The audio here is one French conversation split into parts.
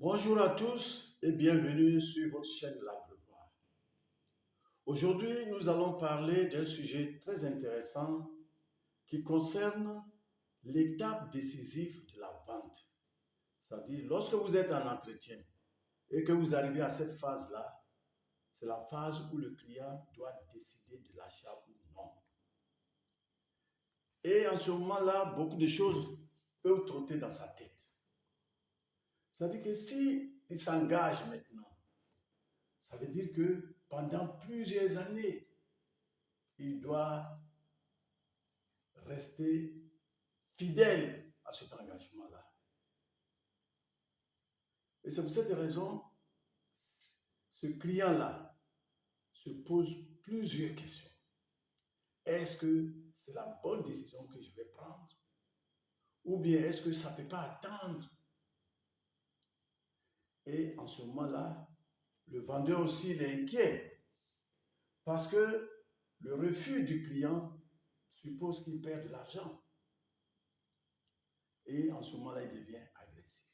Bonjour à tous et bienvenue sur votre chaîne L'Abreuvoir. Aujourd'hui, nous allons parler d'un sujet très intéressant qui concerne l'étape décisive de la vente. C'est-à-dire, lorsque vous êtes en entretien et que vous arrivez à cette phase-là, c'est la phase où le client doit décider de l'achat ou non. Et en ce moment-là, beaucoup de choses peuvent trotter dans sa tête. C'est-à-dire que s'il s'engage maintenant, ça veut dire que pendant plusieurs années, il doit rester fidèle à cet engagement-là. Et c'est pour cette raison, ce client-là se pose plusieurs questions. Est-ce que c'est la bonne décision que je vais prendre? Ou bien est-ce que ça ne peut pas attendre? Et en ce moment-là, le vendeur aussi il est inquiet parce que le refus du client suppose qu'il perd de l'argent. Et en ce moment-là, il devient agressif.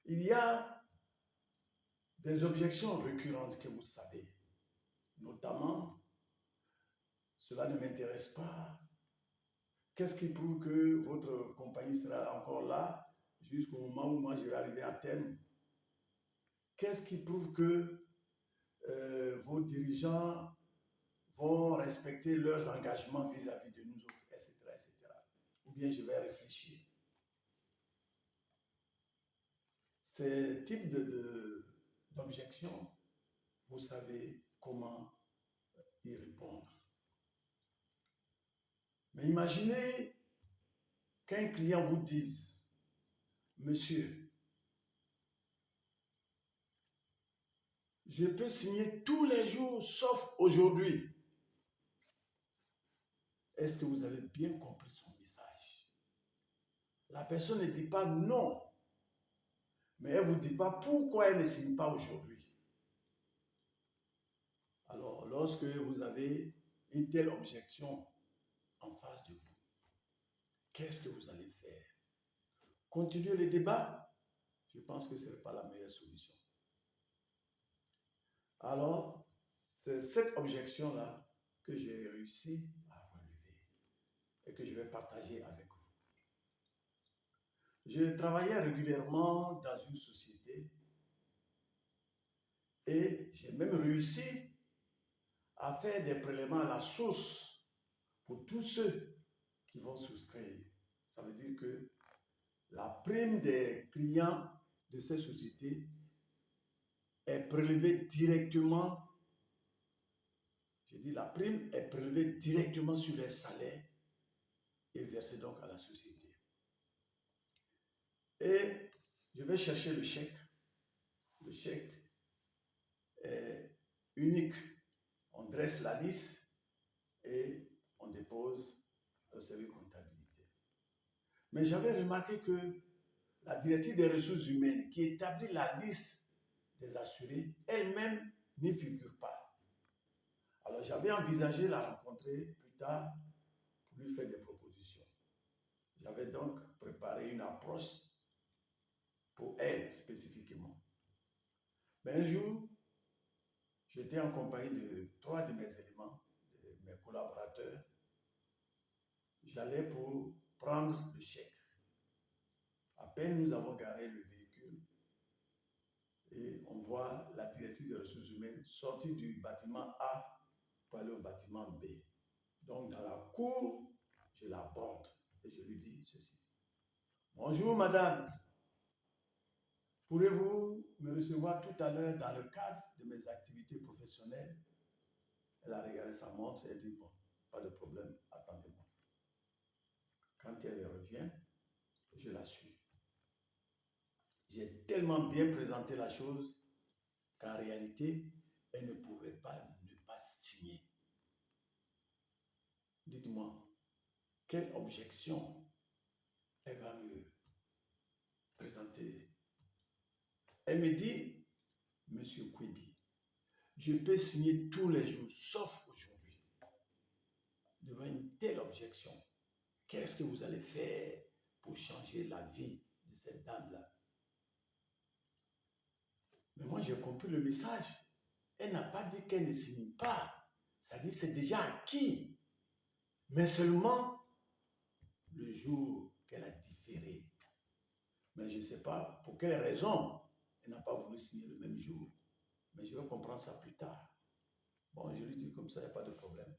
Il y a des objections récurrentes que vous savez, notamment, cela ne m'intéresse pas. Qu'est-ce qui prouve que votre compagnie sera encore là jusqu'au moment où moi je vais arriver à terme? Qu'est-ce qui prouve que vos dirigeants vont respecter leurs engagements vis-à-vis de nous autres, etc., etc. Ou bien je vais réfléchir. Ces types d'objections, vous savez comment y répondre. Mais imaginez qu'un client vous dise, monsieur, je peux signer tous les jours sauf aujourd'hui. Est-ce que vous avez bien compris son message? La personne ne dit pas non, mais elle ne vous dit pas pourquoi elle ne signe pas aujourd'hui. Alors, lorsque vous avez une telle objection en face de vous, qu'est-ce que vous allez faire? Continuer le débat? Je pense que ce n'est pas la meilleure solution. Alors, c'est cette objection-là que j'ai réussi à relever et que je vais partager avec vous. Je travaillais régulièrement dans une société et j'ai même réussi à faire des prélèvements à la source pour tous ceux qui vont souscrire. Ça veut dire que la prime des clients de ces sociétés est prélevée directement. Je dis la prime est prélevée directement sur les salaires et versée donc à la société. Et je vais chercher le chèque. Le chèque est unique. On dresse la liste et on dépose au service comptabilité. Mais j'avais remarqué que la directive des ressources humaines qui établit la liste des assurés, elle-même n'y figure pas. Alors j'avais envisagé la rencontrer plus tard pour lui faire des propositions. J'avais donc préparé une approche pour elle spécifiquement. Mais un jour, j'étais en compagnie de 3 de mes éléments, de mes collaborateurs. J'allais pour prendre le chèque. À peine nous avons garé le véhicule et on voit la directrice des ressources humaines sortir du bâtiment A pour aller au bâtiment B. Donc dans la cour, je l'aborde et je lui dis ceci. Bonjour madame, pourrez-vous me recevoir tout à l'heure dans le cadre de mes activités professionnelles? Elle a regardé sa montre et elle dit bon, pas de problème, attendez-moi. Quand elle revient, je la suis. J'ai tellement bien présenté la chose qu'en réalité, elle ne pouvait pas ne pas signer. Dites-moi, quelle objection elle va me présenter? Elle me dit, Monsieur Kwebi, je peux signer tous les jours, sauf aujourd'hui. Devant une telle objection, qu'est-ce que vous allez faire pour changer la vie de cette dame-là? Mais moi, j'ai compris le message. Elle n'a pas dit qu'elle ne signe pas. C'est-à-dire c'est déjà acquis. Mais seulement le jour qu'elle a différé. Mais je ne sais pas pour quelle raison elle n'a pas voulu signer le même jour. Mais je vais comprendre ça plus tard. Bon, je lui dis comme ça, il n'y a pas de problème.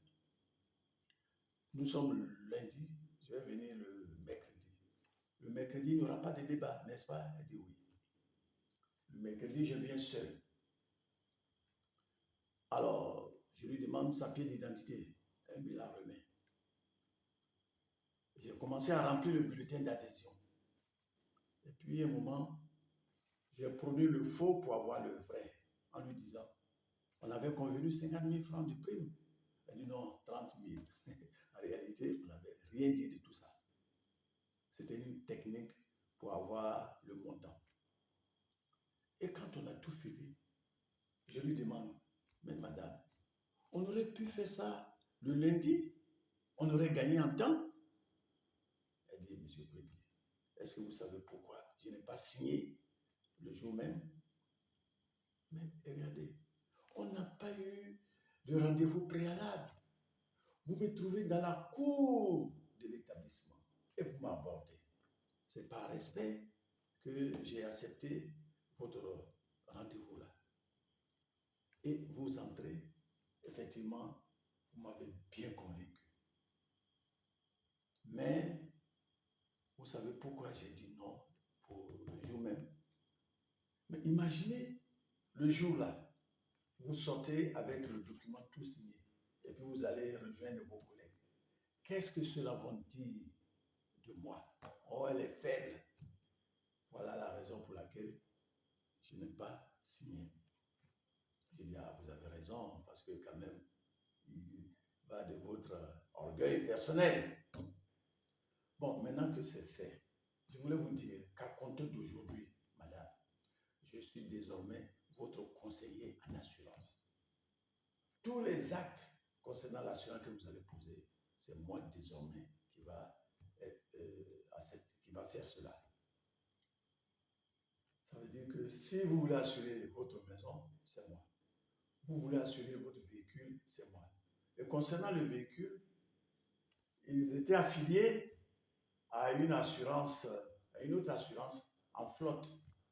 Nous sommes le lundi, je vais venir le mercredi. Le mercredi, il n'y aura pas de débat, n'est-ce pas? Elle dit oui. Le mercredi, je viens seul. Alors, je lui demande sa pièce d'identité. Elle me la remet. J'ai commencé à remplir le bulletin d'adhésion. Et puis, à un moment, j'ai produit le faux pour avoir le vrai, en lui disant, on avait convenu 50 000 francs de prime. Elle dit non, 30 000. En réalité, on n'avait rien dit de tout ça. C'était une technique pour avoir le montant. Et quand on a tout fini, je lui demande, mais madame, on aurait pu faire ça le lundi, on aurait gagné en temps. Elle dit, monsieur Prébi, est-ce que vous savez pourquoi je n'ai pas signé le jour même? Mais regardez, on n'a pas eu de rendez-vous préalable. Vous me trouvez dans la cour de l'établissement et vous m'abordez. C'est par respect que j'ai accepté votre rendez-vous là. Et vous entrez, effectivement, vous m'avez bien convaincu. Mais vous savez pourquoi j'ai dit non pour le jour même? Mais imaginez le jour là, vous sortez avec le document tout signé et puis vous allez rejoindre vos collègues. Qu'est-ce que cela va dire de moi? Oh, elle est faible. Voilà la raison pour laquelle je n'ai pas signé. J'ai dit, ah, vous avez raison, parce que quand même, il va de votre orgueil personnel. Bon, maintenant que c'est fait, je voulais vous dire qu'à compter d'aujourd'hui, madame, je suis désormais votre conseiller en assurance. Tous les actes concernant l'assurance que vous allez poser, c'est moi désormais qui va faire cela. Ça veut dire que si vous voulez assurer votre maison, c'est moi. Vous voulez assurer votre véhicule, c'est moi. Et concernant le véhicule, ils étaient affiliés à une assurance, à une autre assurance en flotte.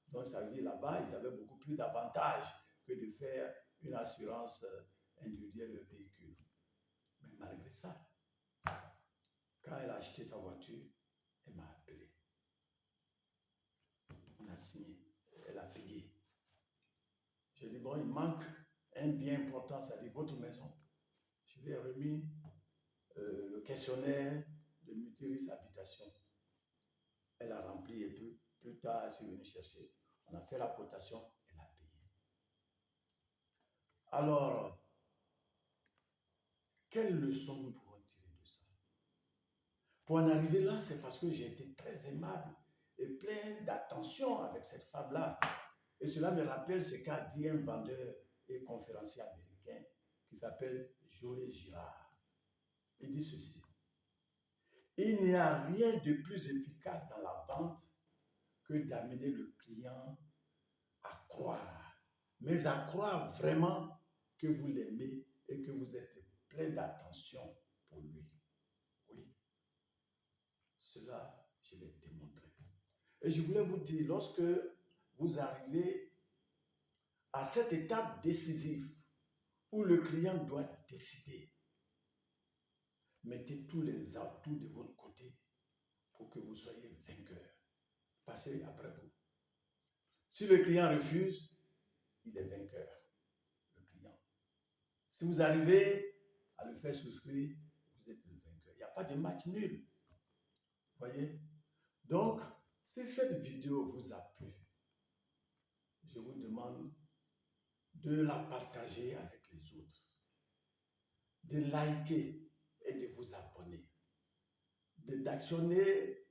Donc ça veut dire là-bas, ils avaient beaucoup plus d'avantages que de faire une assurance individuelle de véhicule. Mais malgré ça, quand elle a acheté sa voiture, elle m'a appelé. On a signé, elle a payé. J'ai dit, bon, il manque un bien important, c'est-à-dire votre maison. Je lui ai remis le questionnaire de Muturis Habitation. Elle a rempli et puis plus tard, elle s'est venue chercher. On a fait la cotation, elle a payé. Alors, quelle leçon nous pouvons tirer de ça? Pour en arriver là, c'est parce que j'ai été très aimable et plein d'attention avec cette femme-là. Et cela me rappelle ce qu'a dit un vendeur et conférencier américain qui s'appelle Joël Girard. Il dit ceci. Il n'y a rien de plus efficace dans la vente que d'amener le client à croire, mais à croire vraiment que vous l'aimez et que vous êtes plein d'attention pour lui. Oui, cela, je l'ai démontré. Et je voulais vous dire, lorsque vous arrivez à cette étape décisive où le client doit décider, mettez tous les atouts de votre côté pour que vous soyez vainqueur. Passez après vous. Si le client refuse, il est vainqueur, le client. Si vous arrivez à le faire souscrire, vous êtes le vainqueur. Il n'y a pas de match nul. Voyez? Donc, si cette vidéo vous a plu, je vous demande de la partager avec les autres, de liker et de vous abonner, d'actionner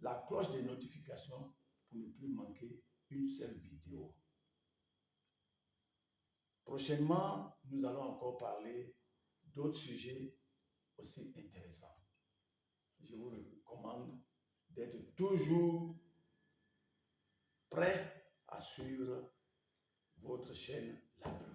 la cloche de notification pour ne plus manquer une seule vidéo. Prochainement, nous allons encore parler d'autres sujets aussi intéressants. Je vous recommande d'être toujours prêt à suivre votre chaîne la plus